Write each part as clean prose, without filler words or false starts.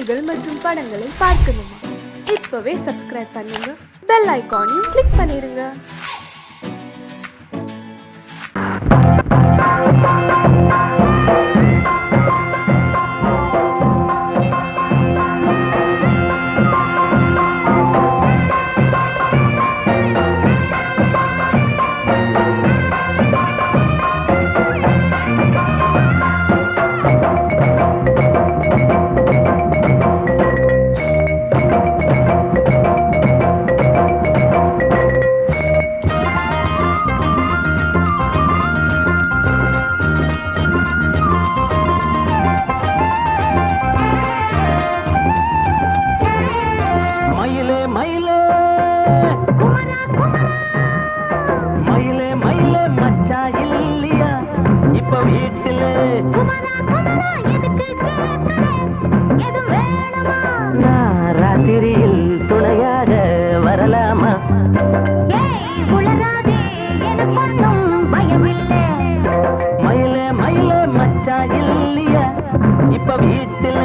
செய்திகள் மற்றும் படங்களை பார்க்கணுமா? இப்பவே சப்ஸ்கிரைப் பண்ணுங்க, பெல் ஐகானையும் கிளிக் பண்ணிருங்க. ராத்திரியில் துணையாக வரலாமா? மயில மயில மச்சா இல்லையா இப்ப வீட்டுல?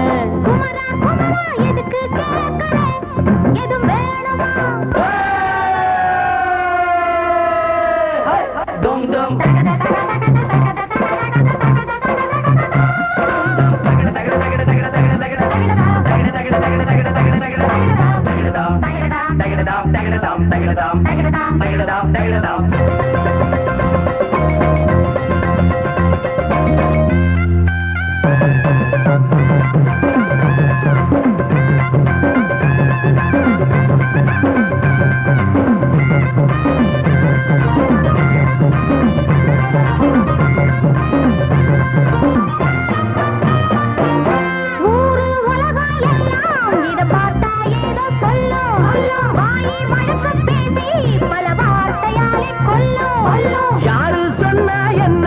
யாரு சொன்னா என்ன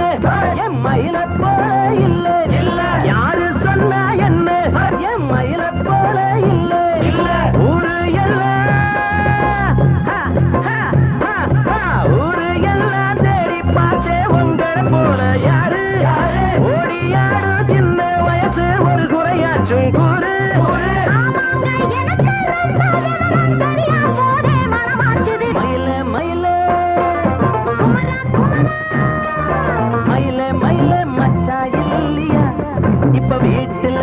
என் மயில போல இல்ல, யாரு சொன்னா என்ன என் மயில போல இல்ல, ஊரு எல்லாம் தேடி பார்த்தே உங்களை போல யாரு? ஓடியாடு சின்ன வயசு ஒரு குறையாச்சும் கூறு. மயில மயில மயில மயில மச்சா இல்லையா இப்ப வீட்டுல?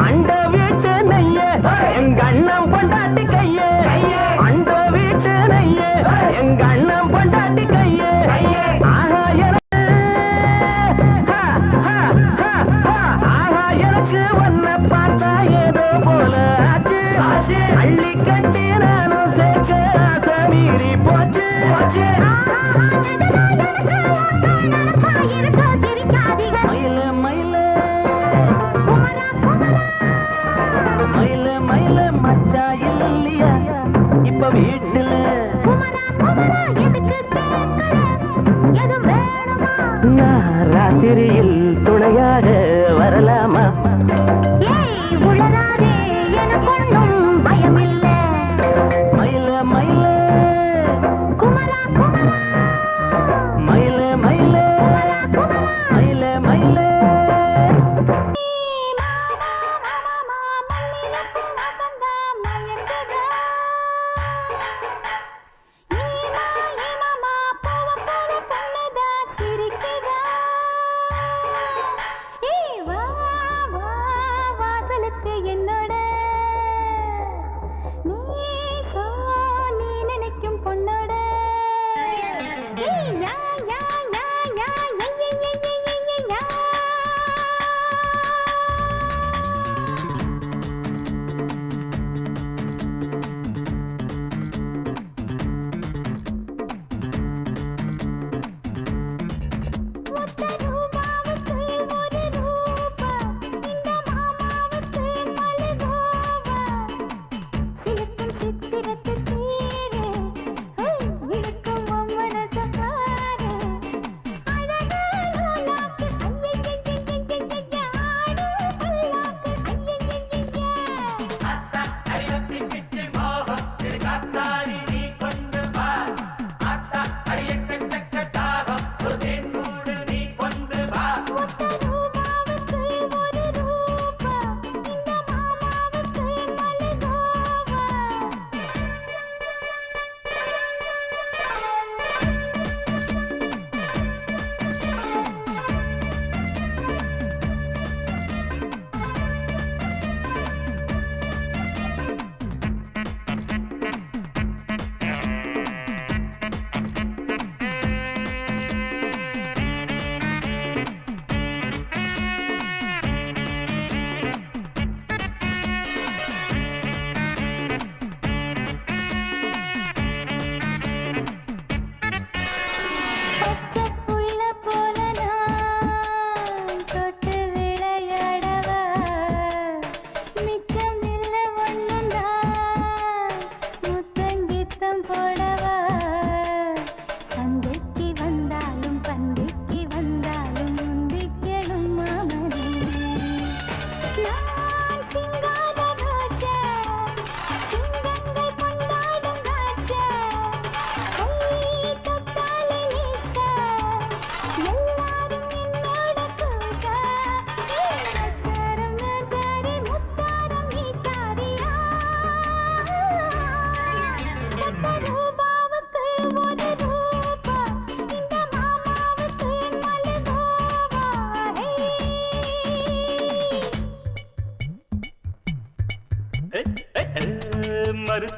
அண்ட வீட்டு நெய்ய எங்க அண்ணன் பொண்டாட்டி கையே, அண்ட வீட்டு நெய்ய எங்க அண்ணன் பொண்டாட்டி கையே. ஆஹா எனக்கு ஒன்ன பார்த்தா ஏதோ போல ஆச்சு, அள்ளி கட்டி நானும் சேர்க்க ஆசை மீறி போச்சு. மயில மயில மயில மயில மச்சா இல்லையா இப்ப வீட்டுல? நான் ராத்திரியில் துணையாக வரலாமா? மயில மயில மயில மயில மயில மயில சிரிக்குதா?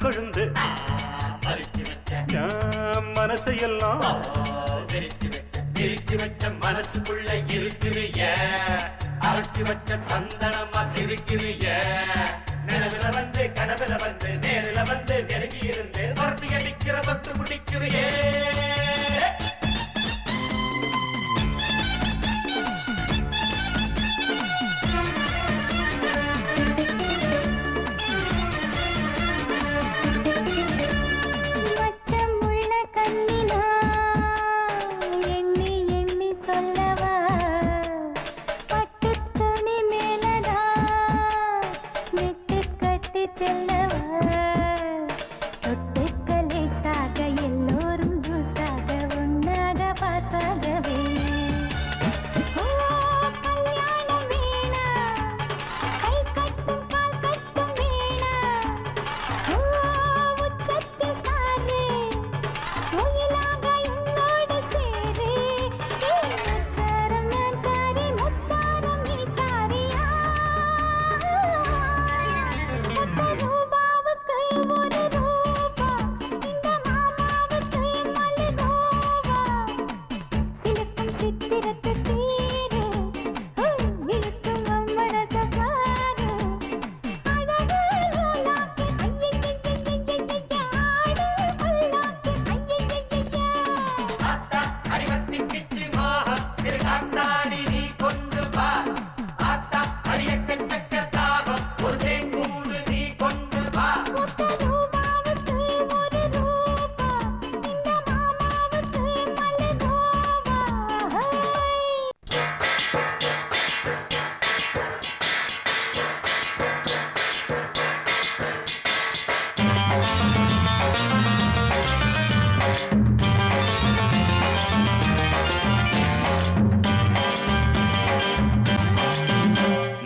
கொழுந்து மனசையெல்லாம் பிரிச்சு வச்ச மனசுக்குள்ள இருக்கிறிய அரைச்சு வச்ச சந்தனமா சிரிக்கிறிய நிலவுல வந்து கனவுல வந்து நேரில வந்து நெருங்கி இருந்து வரத்து அடிக்கிற பத்து முடிக்கிறியே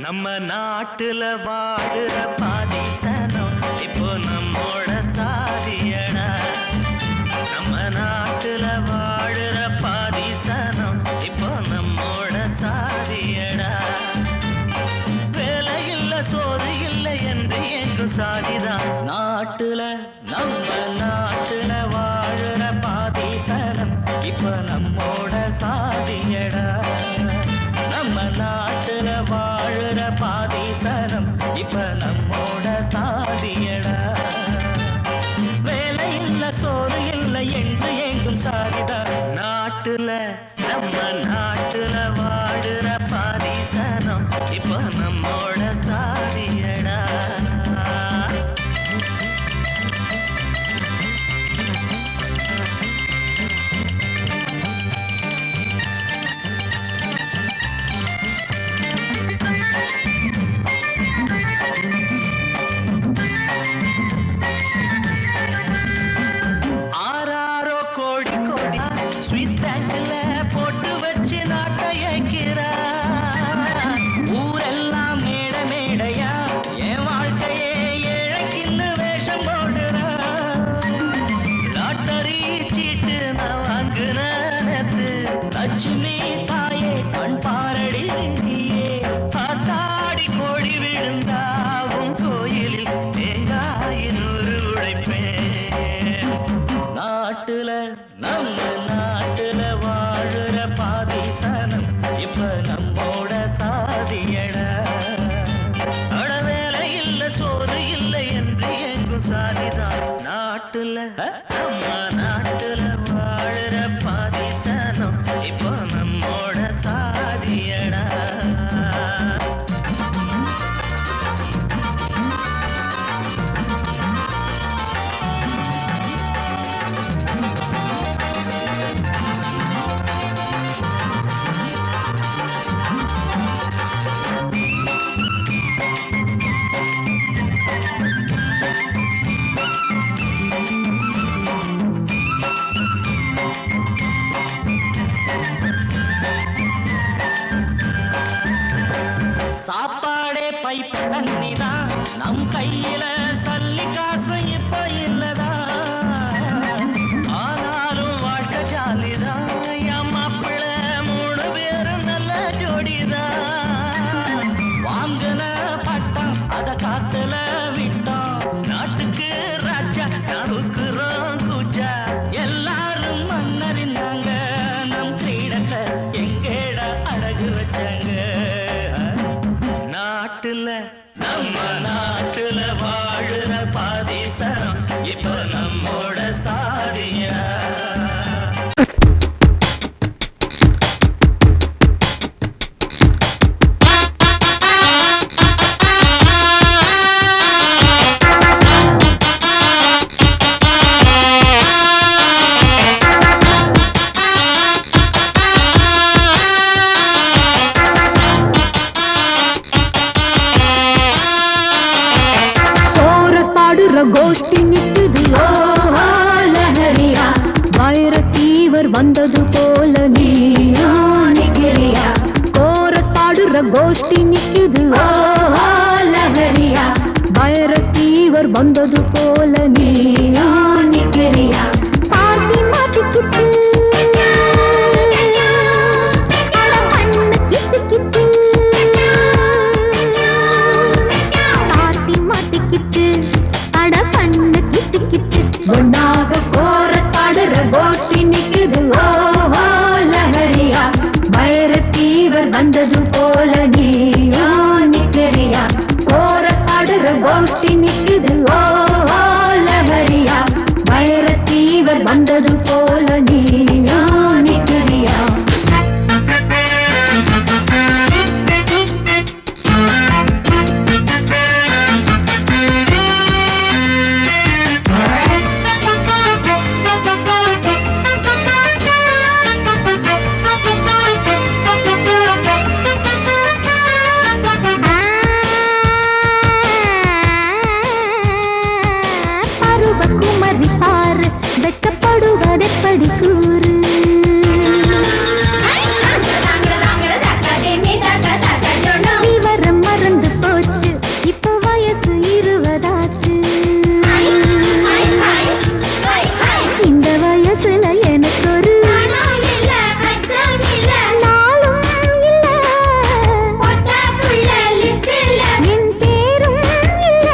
நம்ம நாட்டுல வாழுற பாதிசனம் இப்போ நம்மோட சாதியடா நம்ம நாட்டுல வாழுற பாதிசனம் இப்போ நம்மோட சாதியடா வேலை இல்ல சோறு இல்லை என்று எங்கும் சாதிதான் நாட்டுல நம்ம நாட்டுல வாழுற பாதிசனம் இப்போ நம்மோட சாதியடா நம்ம நாட்டுல வாழுற பாதிசனம் இப்ப நம்மோட சாதியடா வேலை இல்ல சோறு இல்லை என்று எங்கும் சாதிதா நாட்டுல நம்ம நாட்டுல வாழுற பாதிசனம் இப்ப நம்மோட சாதியடா போட்டு வச்சு நாட்டையக்கிறா ஊரெல்லாம் மேட மேடையா என் வாழ்க்கையே ஏழைக்கின்னு வேஷம் போடுறா லாட்டரி சீட்டு நான் வாங்குனது லட்சுமி தாயே கண் பாரடி நீயே காத்தாடி கோடி விழுந்தாவும் கோயிலில் தேங்காய் 100 உழைப்பேன் நாட்டுல நம்ம நாட்டுல வாழுற பாதிசனம் இப்ப நம்மோட சாதியடா அட வேலை இல்ல சோறு இல்லை என்று எங்கும் சாதிதான் நாட்டுல நம்ம நாட்டுல வாழுற பாதிசனம் இப்ப நம்மோட சாதியடா சாப்பாடே பைப்பு தண்ணிதான் நம் கையில சல்லி காசு இப்ப இல்லதா ஆனாலும் வாழ்க்கை ஜாலிதான் என் மாப்பிள்ள 3 பேரும் நல்ல ஜோடிதான் வாங்கின பட்டம் அத காத்துல விட்டோம் நாட்டுக்கு ராஜ அழகு வச்சாங்க நாட்டுல நம்ம நாட்டுல வாழுற பாதிசரம் இப்ப நம்மோட சாதியா கோஷ்டி நிக்குது ஓஹோ லஹரியா வைரஸ் ஃபீவர் வந்தது போல நீயா நிக்கிறியா கோரஸ் பாடுற கோஷ்டி நிக்குது ஓஹோ லஹரியா வைரஸ் ஃபீவர் வந்தது போல நீயா நிக்கிறியா பாட்டி மாட்டிக்கிட்டு ஒன்னாக கோரஸ் பாடுற கோஷ்டி நிக்குது ஓஹோ லஹரியா வைரஸ் ஃபீவர் வந்தது போல நீயா நிக்கிறியா கோரஸ் பாடுற கோஷ்டி நிக்குது ஓஹோ லஹரியா வைரஸ் ஃபீவர் வந்தது போல நீயா நிக்கிறியா வெட்டப்படுவதெப்படி கூறு விவரம் மறந்து போச்சு இப்ப வயசு 20 ஆச்சு இந்த வயசுல எனக்கு ஒரு நாளும் இல்ல என் பேரும் இல்ல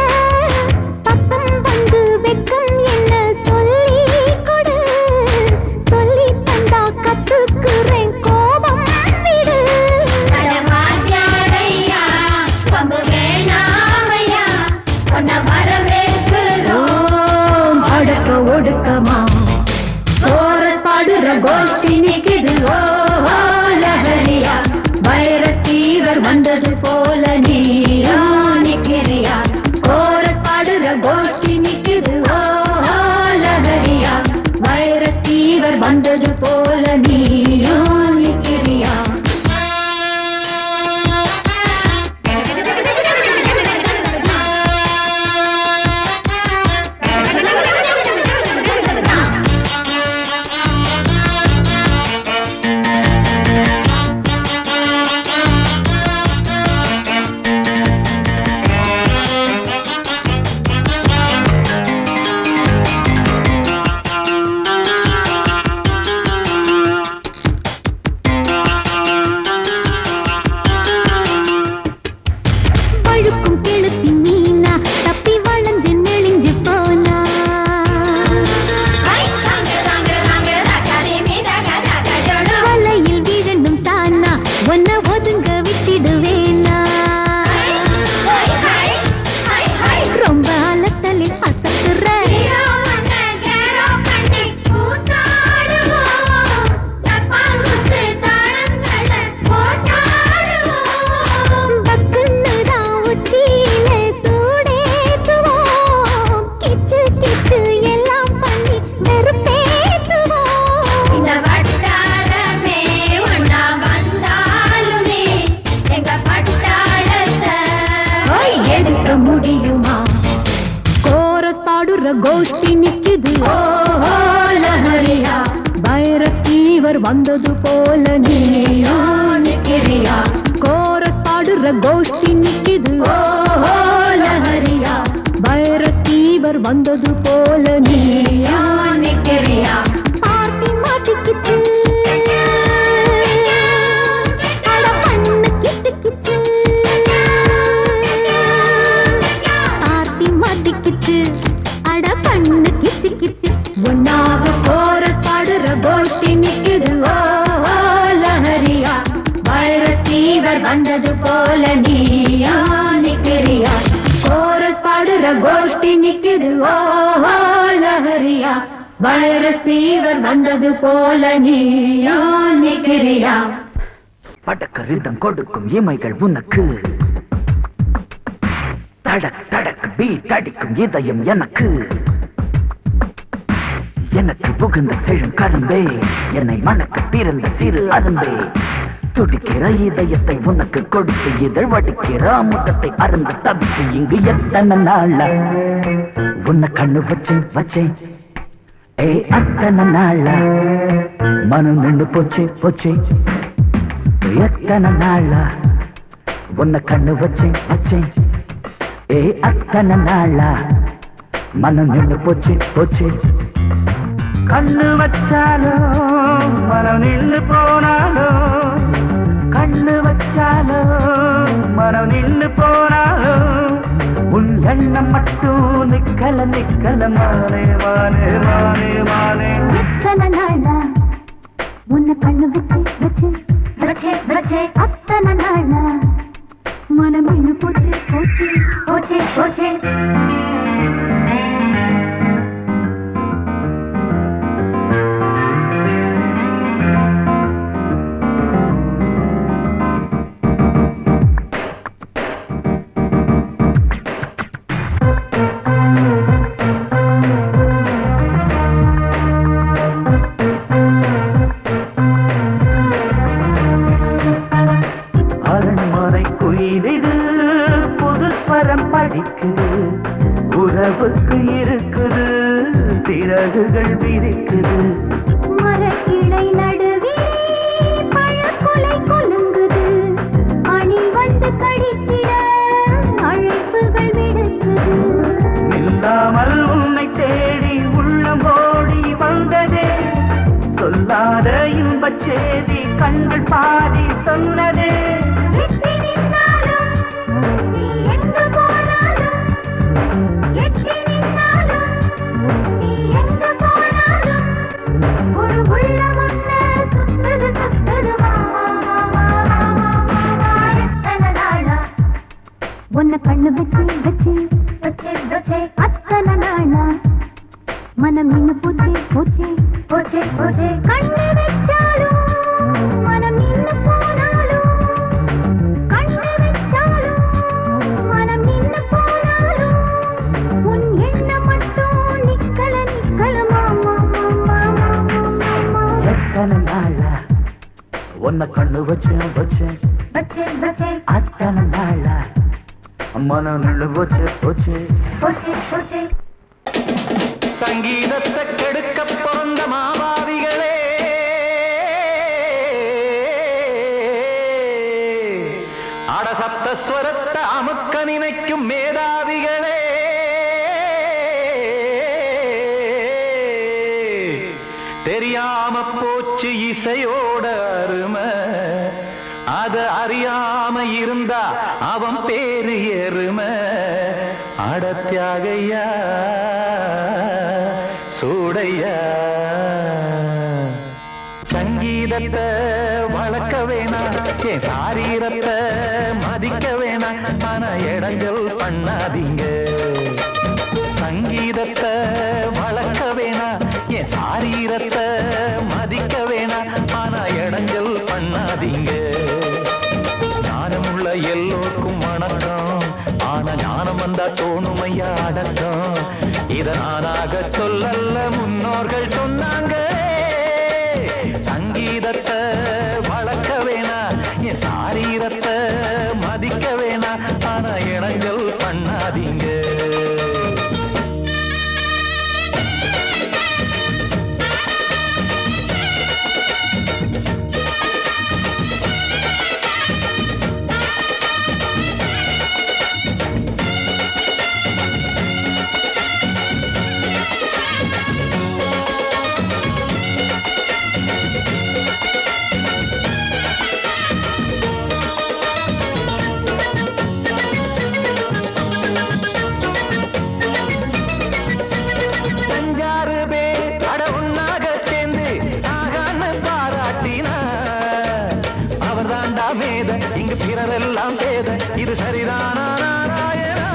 பக்கம் வந்து வெக்கம் என்ன சொல்லி தந்தா கத்துக்குறேன் கோபம் விடு அடக்க ஒடுக்கமா கோரஸ் பாடுற கோஷ்டி நிக்குது ஓஹோ லஹரியா வைரஸ் ஃபீவர் வந்தது போல நீயா நிக்கிறியா கோரஸ் பாடுற கோஷ்டி நிக்குது ஓஹோ லஹரியா வைரஸ் ஃபீவர் வந்தது போல நீயா நிக்கிறியா வழுக்கும் கெளுத்தி மீனா தப்பி வளைஞ்சு நெளிஞ்சு போனா வலையில் விழணும் தானா ஒன்ன ஒதுங்க விட்டிடுவேனா ரொம்ப அலத்தலில் அசத்துற முடியுமா கோரஸ் பாடுற கோஷ்டி நிக்குது ஓஹோ லஹரியா வைரஸ் ஃபீவர் வந்தது போல நீயா நிக்கிறியா கோரஸ் பாடுற கோஷ்டி நிக்குது ஓஹோ லஹரியா வைரஸ் ஃபீவர் வந்தது போல நீயா நிக்கிறியா பாட்டி மாட்டிக்கிச்சு அட பண்ணு கிச்சு கிச்சு மாட்டிக்கிச்சு அட பண்ணு கிச்சு கிச்சு ஒன்னாக கோரஸ் பாடுற கோஷ்டி நிக்குது ஓஹோ லஹரியா வந்தது போல நீயா நிக்கிறியா கோரஸ் பாடுற கோஷ்டி நிக்குது ஓஹோ லஹரியா வைரஸ் ஃபீவர் வந்தது போல நீயா நிக்கிறியா படக்க ரிதம் கொடுக்கும் இமைகள் உனக்கு தடக் தடக் பீட் அடிக்கும் இதயம் எனக்கு எனக்கு புகுந்த செழும் கரும்பே என்னை மணக்க பிறந்த சிறு அரும்பே துடிக்கிற இதயத்தை உனக்கு கொடுத்து இதழ் வடிக்கிற அமுதத்தை அருந்து தவித்து இங்கு எத்தனை நாளா உன்னை கண்ணு வச்சேன் வச்சேன் ஏ அத்தனை நாளா மனம் நின்று போச்சு போச்சு எத்தனை நாளா உன்னை கண்ணு வச்சேன் வச்சேன் ஏ அத்தனை நாளா மனம் நின்று போச்சு போச்சு கண்ணு வச்சாலும் மனம் நின்று போனாலும் கண்ணு வச்சாலும் மனம் நின்று போனாலும் உன் எண்ணம் மட்டும் நிக்கல நிக்கல மானே மானே மானே மானே எத்தனை நாளா உன்னை கண்ணு வச்சு வச்சு வச்சே வச்சே அத்தனை நாளா மனம் இன்னும் போச்சு போச்சு போச்சே போச்சே உறவுக்கு இருக்குது சிறகுகள் விரிக்குது மரக்கிளை நடுவே பழக்குலை கொலுங்குது அணி வந்து கடித்திட அழைப்புகள் விடுக்குது நில்லாமல் உன்னை தேடி உள்ளம் ஓடி வந்ததே சொல்லாத இன்பச் செய்தி கண்கள் பாதி சொன்னதே உன்னை கண்ணு வச்சு வச்சு வச்சே வச்சே அத்தனை நாளா மனம் நின்னு போச்சே போச்சே போச்சே போச்சே கண்ணு வச்சாலும் மனம் நின்னு போனாலும் கண்ணு வச்சாலும் மனம் நின்னு போனாலும் உன் எண்ணம் மட்டும் நிக்கல நிக்கல மாமா மாமா மாமா எத்தனை நாளா உன்னை கண்ணு வச்சேன் வச்சேன் வச்சே வச்சே அத்தனை நாளா மனம் நின்று போச்சு போச்சு போச்சே போச்சே சங்கீதத்தை கெடுக்க பிறந்த மாபாவிகளே அடசப்தஸ்வரத்தை அமுக்க நினைக்கும் மேதாவிகளே தெரியாம போச்சு இசையோட அருமை அத அறியாம இருந்தா அவன் பேரு எருமை அடத்தியாகையா சூடையா சங்கீதத்தை வளர்க்க வேணாம் என் சாரீரத்தை மதிக்க வேணாம் ஆனா இடங்கள் பண்ணாதீங்க சங்கீதத்தை வளர்க்க வேணாம் என் சாரீரத்தை மதிக்க வேணாம் ஆனா இடங்கள் பண்ணாதீங்க ஞானமுள்ள எல்லோருக்கும் வணக்கம் ஆனா ஞானம் வந்தா தோணுமையா அடக்கம் இத நானாக சொல்லல்ல முன்னோர்கள் சொன்னாங்க சங்கீதத்தை வளர்க்க வேணா என் சாரீரத்தை மதிக்க வேணா ஆனா இடங்கள் பண்ணாதீங்க சிலரெல்லாம் பேத இது சரிதானா நாராயணா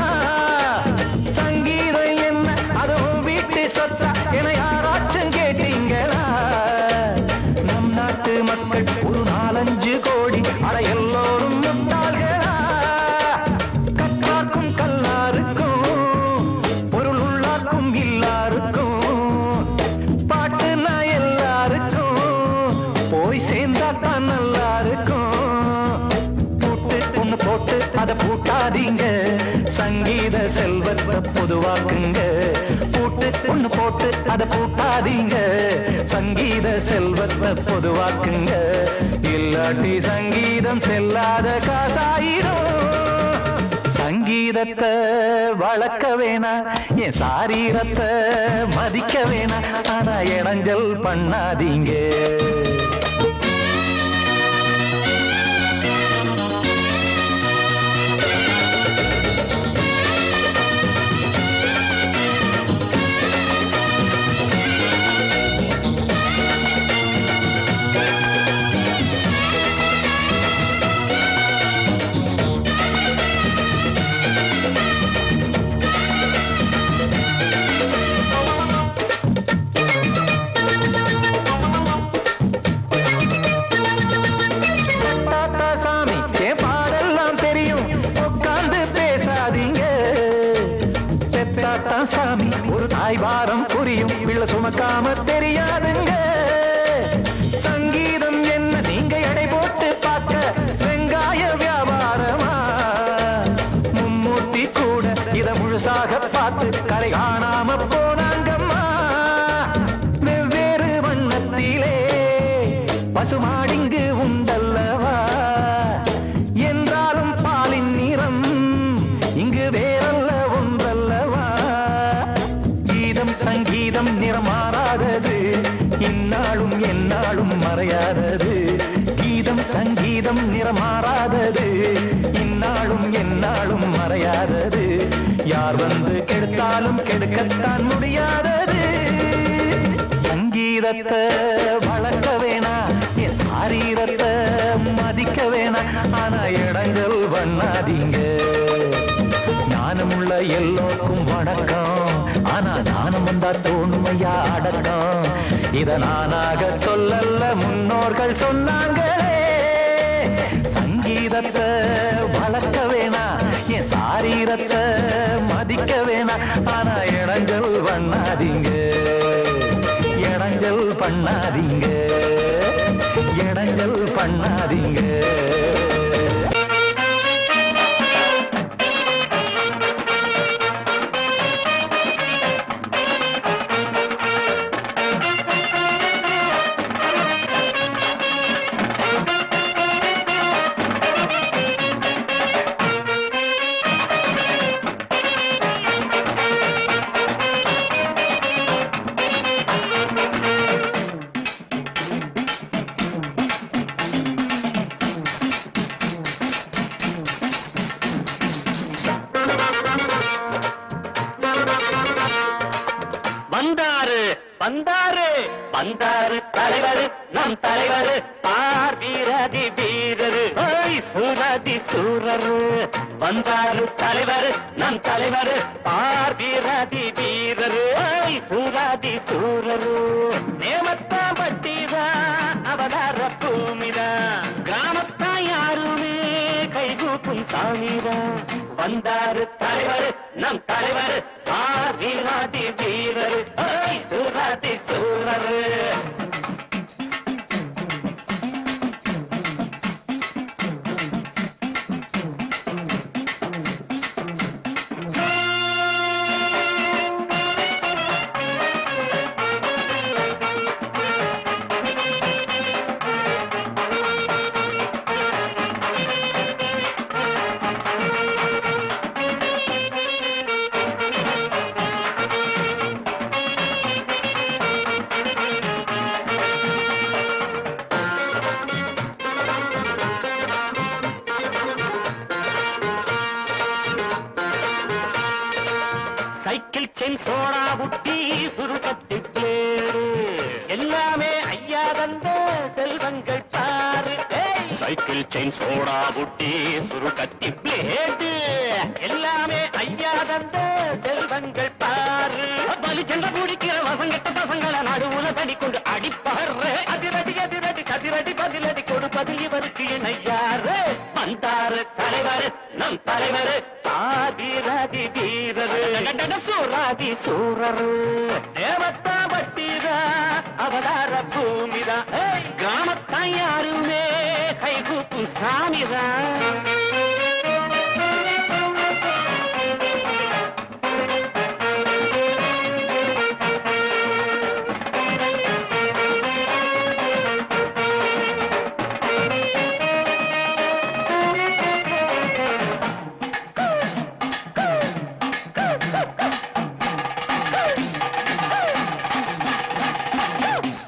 சங்கீதம் என்ன அதுவும் வீட்டு சொத்தா என யாராச்சும் கேட்டீங்களா நம் நாட்டு மக்கள் ஒரு 4-5 கோடி அட எல்லோரும் முட்டாள்களா கற்றார்க்கும் கல்லாருக்கும் பொருள் உள்ளார்க்கும் இல்லாருக்கும் பாட்டுனா எல்லாருக்கும் போய் சேர்ந்தாத்தான் நல்லா இருக்கும் பூட்டு ஒண்ணு போட்டு அதை பூட்டாதீங்க சங்கீத செல்வத்தை பொதுவாக்குங்க பூட்டு ஒண்ணு போட்டு அதை பூட்டாதீங்க சங்கீத செல்வத்தை பொதுவாக்குங்க இல்லாட்டி சங்கீதம் செல்லாத காசாயிரும் சங்கீதத்தை வளர்க்க வேணா என் சாரீரத்தை மதிக்க வேணா ஆனா இடைஞ்சல் பண்ணாதீங்க சாமி ஒரு தாய் வாரம் புரியும் பிள்ளை சுமக்காம தெரியாதுங்க சங்கீதம் என்ன நீங்க எடை போட்டு பார்க்க வெங்காய வியாபாரமா மும்மூர்த்தி கூட இத முழுசாக பார்த்து கரை காணாம போனாங்கம்மா வெவ்வேறு வண்ணத்திலே பசுமாடிங்கு உண்டல்லவா என்றாலும் பாலின் நிறம் இங்கு வேறல்ல ஒன்றல்லவா சங்கீதம் நிறம் மாறாதது இந்நாளும் எந்நாளும் மறையாதது கீதம் சங்கீதம் நிறம் மாறாதது இந்நாளும் எந்நாளும் மறையாதது யார் வந்து கெடுத்தாலும் கெடுக்கத்தான் முடியாதது சங்கீதத்தை வளர்க்க வேணா என் சாரீரத்தை மதிக்க வேணா ஆனா இடங்கள் பண்ணாதீங்க ஞானமுள்ள எல்லோருக்கும் வணக்கம் ஆனா ஞானம் வந்தா தோணுமையா அடக்கம் இத நானாக சொல்லல்ல முன்னோர்கள் சொன்னாங்களே சங்கீதத்தை வளர்க்க வேணா என் சாரீரத்தை மதிக்க வேணா ஆனா இடங்கள் பண்ணாதீங்க இடங்கள் பண்ணாதீங்க இடங்கள் பண்ணாதீங்க வந்தாரு வந்தாரு தலைவர் நம் தலைவர் பார் வீரதி வீரரு சூரதி சூரரு வந்தாரு தலைவர் நம் தலைவர் பார் வீரதி வீரரு சூரதி சூரரு நேமத்தா பட்டிதா அவதார பூமிதா கிராமத்தா யாருமே கைகூப்பும் சாமிதா வந்தாரு தலைவர் நம் தலைவர் பார் வீரதி வீரரு சூரதி சூரரு சைக்கிள் செயின் சோடா புட்டி சுருக்கத்து பேரு எல்லாமே ஐயா தந்த செல்வங்கள் பாரு சைக்கிள் செயின் சோடா புட்டி சுருக்கத்தி பிளேடு எல்லாமே ஐயா தந்த செல்வங்கள் பாரு பலி சென்ற குடிக்கிற வசங்கட்ட பசங்களை நடுவுல தடி கொண்டு அடிப்பாரு அதிரடி அதிரடி கதிரடி பதிலடி கொடுப்பது இவருக்கு இணையாரு வந்தாரு தலைவர் நம் தலைவர் ஆதிரதி வீரரு சூராதி சூரரு தேவத்தா வட்டிதா அவதார பூமிதா கிராமத்தான் யாருமே கைகூப்பு சாமிதான்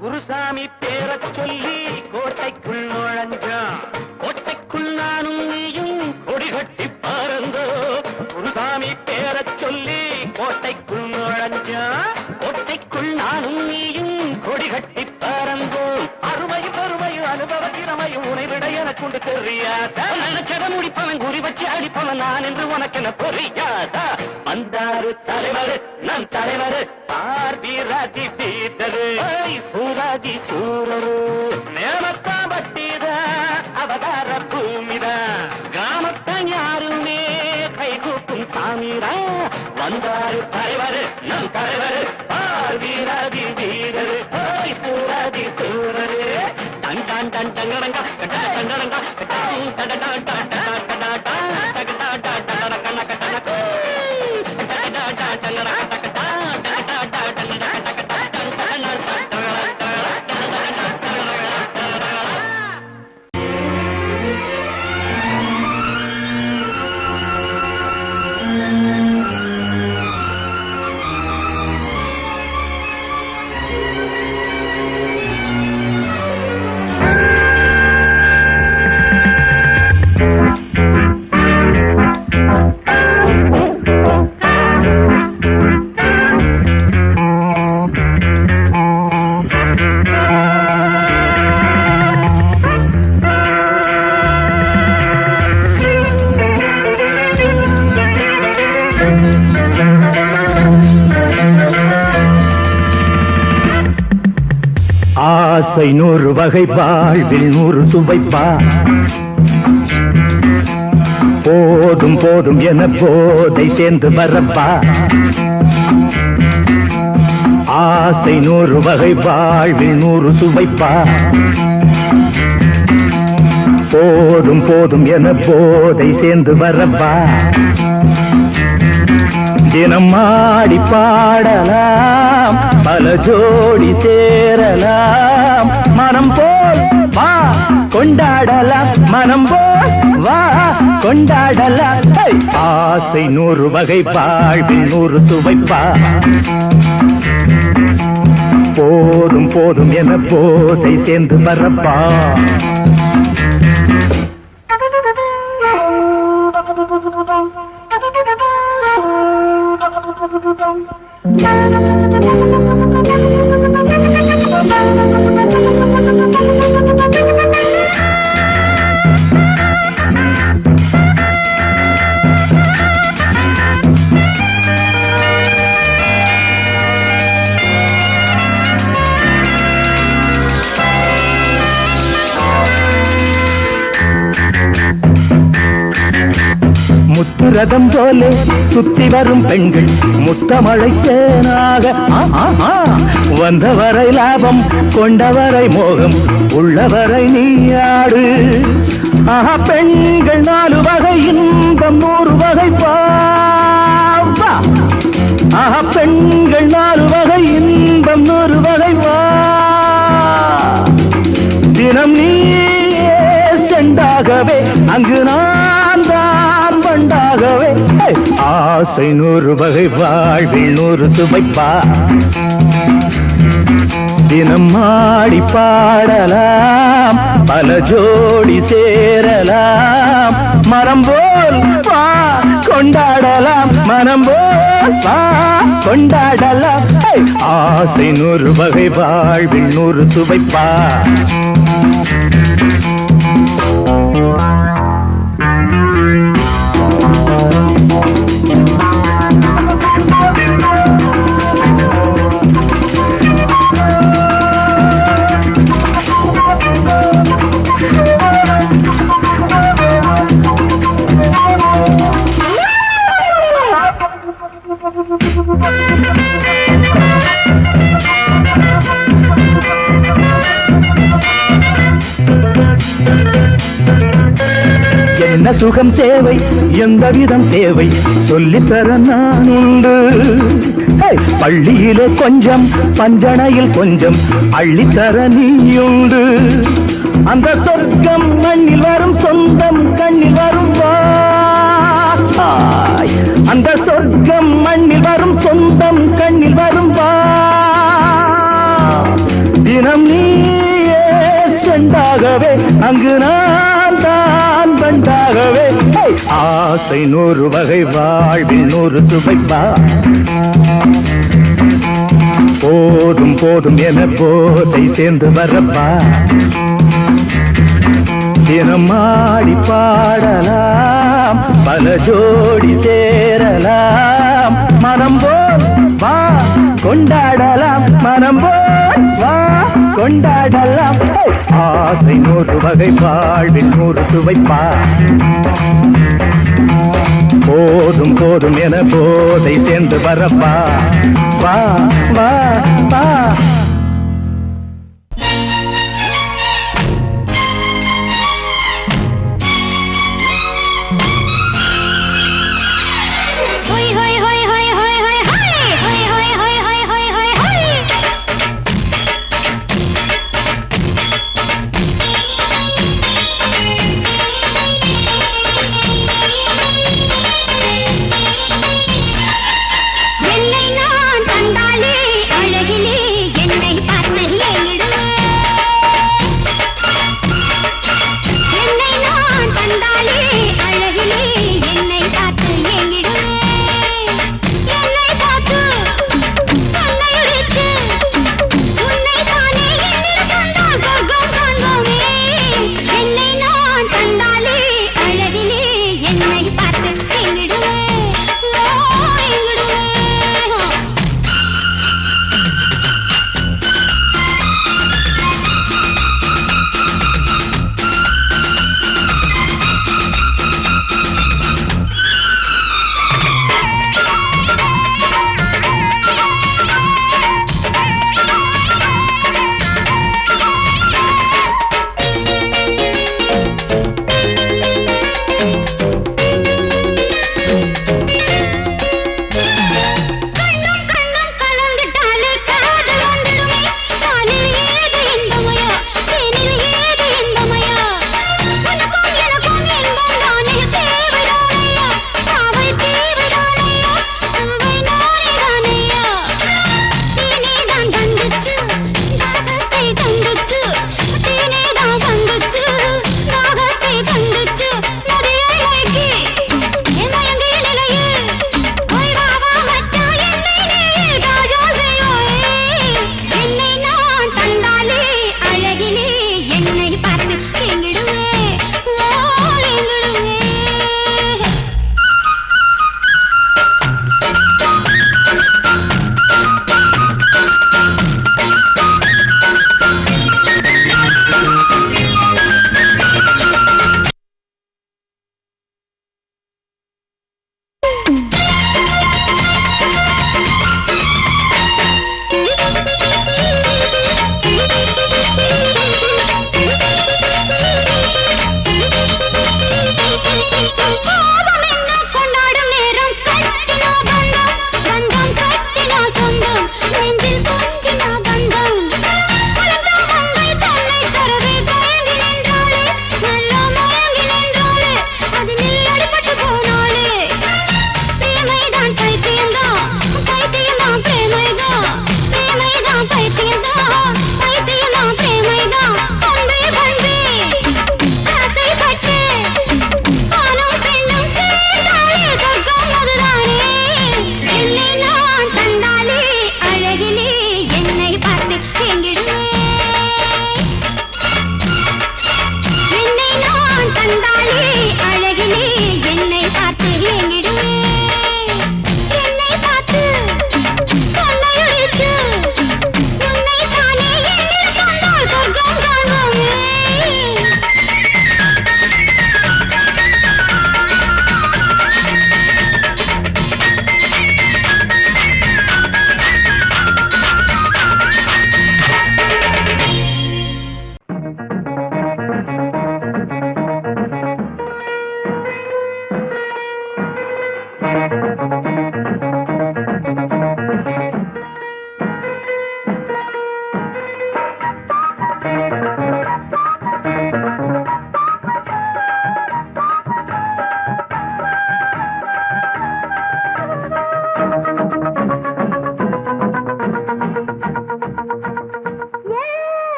குருசாமி பேரச் சொல்லி கோட்டைக்குள் நுழைஞ்சான் கோட்டைக்குள் நானும் நீயும் கொடி கட்டி பறந்தோ குருசாமி பேரச் சொல்லி கோட்டைக்குள் நுழைஞ்சான் கோட்டைக்குள் நானும் நீயும் கொடி கட்டி பறந்தோம் அருமையும் பெருமையும் அனுபவ திறமையும் உனைவிட எனக்குண்டு தெரியாதா நினைச்சத முடிப்பவன் குறி வச்சு அடிப்பவன் நான் என்று உனக்கு என்ன புரியாதா வந்தாரு தலைவர் நம் தலைவர் பார்வீராதி வீரரு சூராதி சூரரு நேமத்தா பட்டித அவதார பூமித கிராமத்தான் யாருமே கைகூப்பும் சாமிரா வந்தாரு தலைவர் நம் தலைவர் பார்வீராதி வீரரு சூராதி சூரரு டன் டன் டன் டங்கடங்க டங்கடங்க டடடா டடடா ஆசை 100 வகை வாழ்வில் 100 சுவைப்பா போதும் போதும் என போதை சேர்ந்து வரப்பா ஆசை 100 வகை வாழ்வில் 100 சுவைப்பா போதும் போதும் என போதை சேர்ந்து வரப்பா தினம் ஆடி பாடலாம் பல ஜோடி சேரலாம் மனம் போல் வா கொண்டாடலாம் மனம் போல் வா கொண்டாடலாம் ஆசை 100 வகை வாழ்வில் 100 சுவைப்பா போதும் போதும் என போதை சேர்ந்து வரப்பா முத்துரதம் போலே சுத்தி வரும் பெண்கள் முத்தமழை தேனாக வந்தவரை லாபம் கொண்டவரை மோகம் உள்ளவரை நீயாடு பெண்கள் 4 வகை இன்பம் 100 வகை பாவா பெண்கள் 4 வகை இன்பம் 100 வகை வா தினம் நீ செண்டாகவே அங்கு நான் தான் வண்டாகவே ஆசை 100 வகை வாழ்வில் 100 சுவைப்பா தினம் ஆடி பாடலாம் பல ஜோடி சேரலாம் மரம் போல் வா கொண்டாடலாம் மனம் போல் வா கொண்டாடலாம் ஆசை 100 வகை வாழ்வில் 100 சுவைப்பா என்ன சுகம் தேவை எந்த விதம் தேவை சொல்லித்தர நான் உண்டு. பள்ளியிலே கொஞ்சம் பஞ்சணையில் கொஞ்சம் அள்ளித்தர நீயுண்டு. அந்த சொர்க்கம் மண்ணில் வரும் சொந்தம் கண்ணில் வரும் வா. அந்த சொர்க்கம் மண்ணில் வரும் சொந்தம் கண்ணில் வரும் வா. தினம் நீயே செண்டாகவே அங்கு நான் தான் பண்டாகவே. ஆசை 100 வகை வாழ்வில் 100 சுவைப்பா. போதும் போதும் என போதை சேர்ந்து வரப்பா. தினம் ஆடி பாடலாம் பல ஜோடி சேரலாம். மனம் போல் வா கொண்டாடலாம் மனம் போல் வா கொண்டாடலாம். ஆசை 100 வகை வாழ்வில் 100 சுவைப்பா. போதும் போதும் என போதை சேர்ந்து வரப்பா. வா வா வா. என்னை நான் கண்டாலே அழகிலே என்ன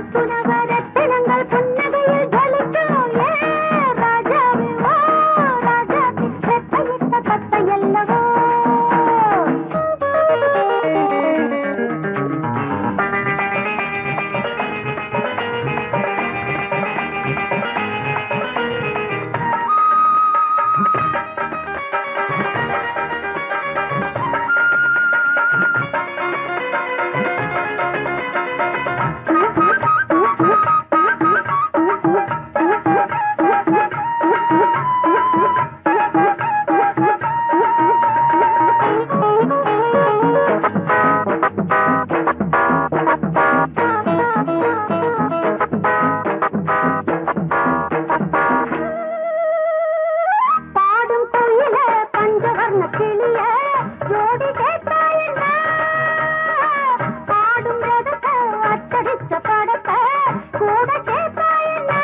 முத்துநகரத்தினங்கள் புன்னகையில் ஜொலிக்கும் ராஜாவே ஓ ராஜாத்தி செத்தையிட்ட கத்தையல்லவோ பாடும் குயில பஞ்சவர்ண கிளிய ஜோடி கேட்டாயண்ணா பாடும் ரதத்தை அச்சடிச்ச படத்தை கூட கேட்டாயண்ணா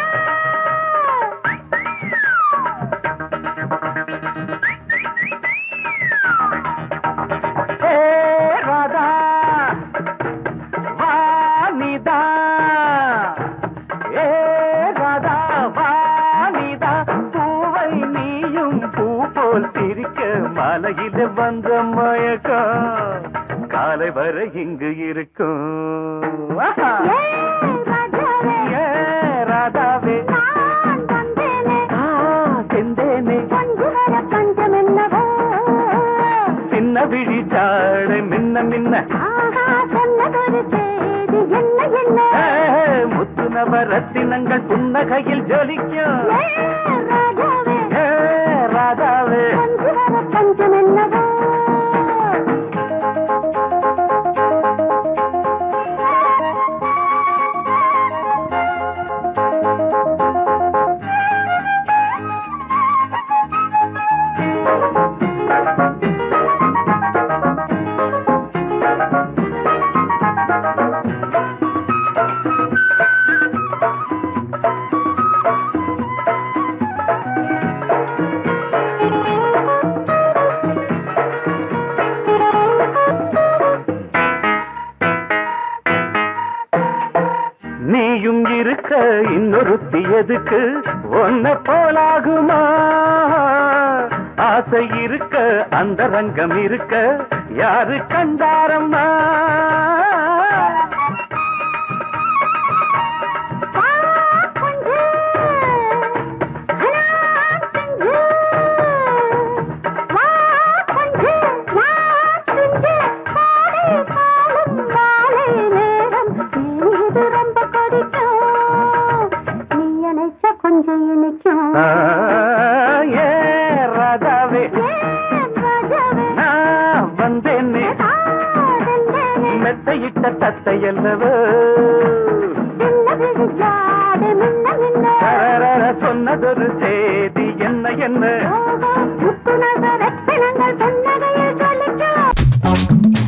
ஏ ராதா வாணிதா ஏ ராதா வாணிதா பூவை நீயும் பூ போல் சிரிக்க மலையில வந்த மயக்கம் காலை வரை இங்கு இருக்கும் ஆஹா. ராஜாவே ஏ ராதாவே நான் வந்தேனே செந்தேனே கொஞ்சு வர பஞ்சம் என்னவோ சின்ன விழி சாடு மின்ன மின்ன ஆஹா சொன்னதொரு செய்தி என்ன என்ன முத்து நவரத்தினங்கள் புன்னகையில் ஜொலிக்கும் ராஜாவே ஏ ராதாவே கொஞ்சு வர பஞ்சம் என்னவோ நீயும் இருக்க இன்னொருத்தி எதுக்கு ஒன்ன போலாகுமா ஆசை இருக்க அந்த ரங்கம் இருக்க யாரு கண்டாரம்மா வா கொஞ்சு அனா கொஞ்சு வா கொஞ்சு வா கொஞ்சு காலை காலம் மாலை நேரம் இது ரொம்ப கொதிக்கும் நீ அணைச்ச கொஞ்சம் இனிக்கும் ஏ ராதாவே ராஜாவே நான் வந்தேனே காதந்தேனே மெத்தையிட்ட தத்தையல்லவோ சின்ன விழிச்சாடு மின்ன மின்ன தரரர சொன்னதொரு செய்தி என்ன என்ன முத்துநகரத்தினங்கள் புன்னகையில் ஜொலிக்கும்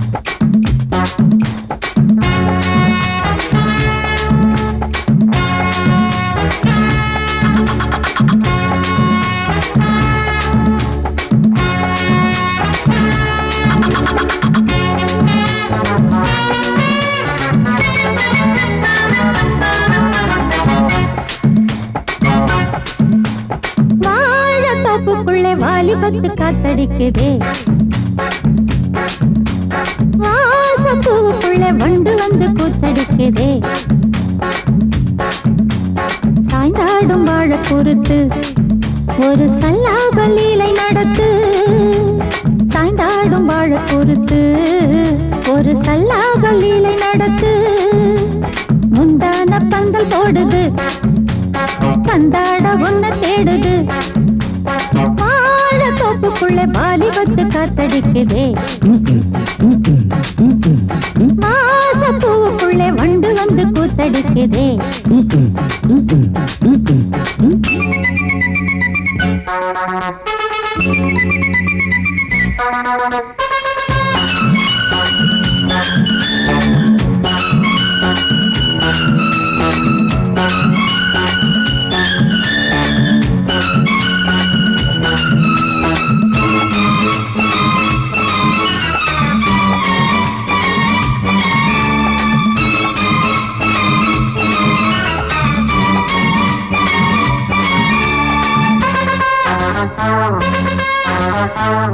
வாழத்தோப்புக்குள்ளே வாலிபத்து காத்தடிக்குதே வாசப்பூவுக்குள்ளே வண்டு வந்து கூத்தடிக்குதே சாய்ந்தாடும் வாழ பொறுத்து ஒரு சல்லாப லீலை நடத்து சாய்ந்தாடும் வாழ பொறுத்து ஒரு சல்லாப லீலை நடத்து முந்தான பந்தல் போடுது பந்தாட ஒன்ன தேடுது வாழ தோப்புக்குள்ளே வாலிபத்து காத்தடிக்குதே மாசப்பூவுக்குள்ளே வண்டு வந்து கூத்தடிக்குதே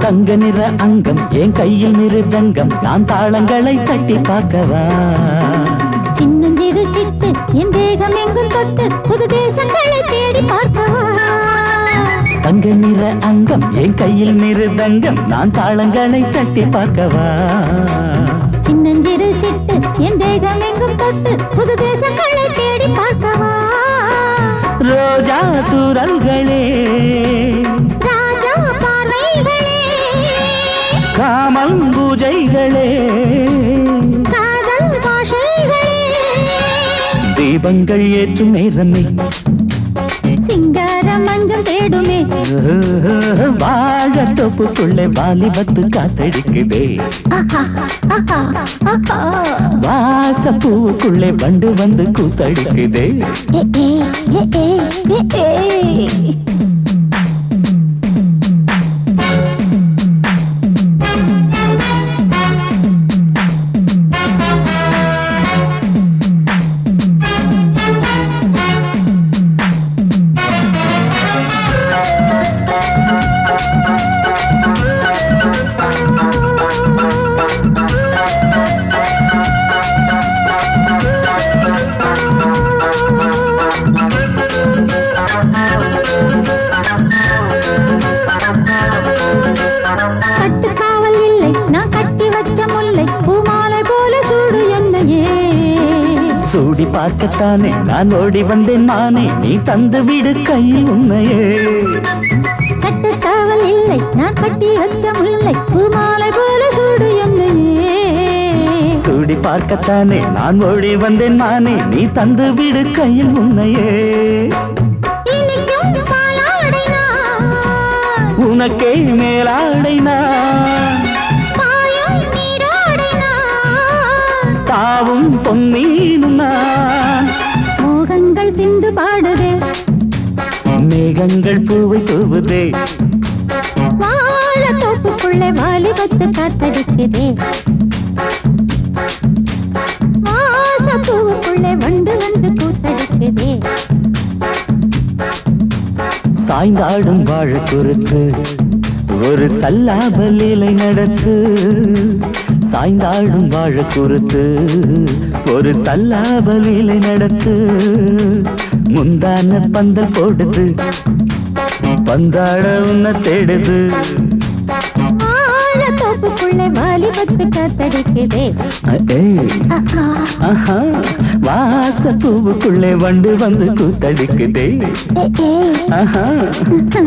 தங்க நிற அங்கம் என் கையில் மிருதங்கம் நான் தாளங்களை தட்டி பார்க்கவா சின்னஞ்சிறு சிட்டு என் தேகம் எங்கும் தொட்டு புது தேசங்களை தேடி பார்க்கவா தங்க நிற அங்கம் என் கையில் மிருதங்கம் நான் தாளங்களை தட்டி பார்க்கவா சின்னஞ்சிறு சிட்டு என் தேகம் எங்கும் தொட்டு புது தேசங்களை தேடி பார்க்கவா ரோஜா தூரல்களே ராஜா பார்வைகளே காமம் பூஜைகளே காதல் பாஷைகளே தீபங்கள் ஏற்றும் நேரமே சிங்கார மஞ்சள் தேடுமே வாழ தொப்புக்குள்ளே வாலிபத்து காத்தடிக்குதே ஆஹா, ஆஹா, ஆஹா. வாச பூவுக்குள்ளே வண்டு வந்து கூத்தடிக்குதே ஏ, ஏ, ஏ, ஏ, ஏ, ஏ. கட்டுக்காவல் இல்லை நான் கட்டி வச்ச முல்லை பூமாலை போல சூடு என்னையே சூடி பார்க்கத்தானே நான் ஓடி வந்தேன் மானே நீ தந்து விடு கையில் உண்மையே கட்டுக்காவல் இல்லை நான் கட்டி வச்ச முல்லை பூமாலை போல சூடு என்னையே சூடி பார்க்கத்தானே நான் ஓடி வந்தேன் மானே நீ தந்து விடு கையில் உண்மையே இனிக்கும் பாலாடை நான் உனக்கே மேலாடை நான் பாயும் நீராடை நான் தாவும் பொன்னீனும் நான் மோகங்கள் சிந்து பாடுதே மேகங்கள் பூவை தூவுதே வாழ தோப்புக்குள்ளே வாலிபத்து காத்தடிக்குதே வாச பூவுக்குள்ளே வண்டு வந்து கூத்தடிக்குதே சாய்ந்தாடும் வாழ குறுத்து ஒரு சல்லாப லீலை நடத்து சாய்ந்தாடும் வாழ குறுத்து ஒரு சல்லாப லீலை நடத்து முந்தான பந்தல் போடுது பந்தாட உன்னை தேடுது வாழ தோப்புக்குள்ளே வாலிபத்து காத்தடிக்குதே ஏய், ஆஹா, ஆஹா, வாச பூவுக்குள்ளே வண்டு வந்து கூத்தடிக்குதே ஏ, ஏ. ஆஹா ஆஹா.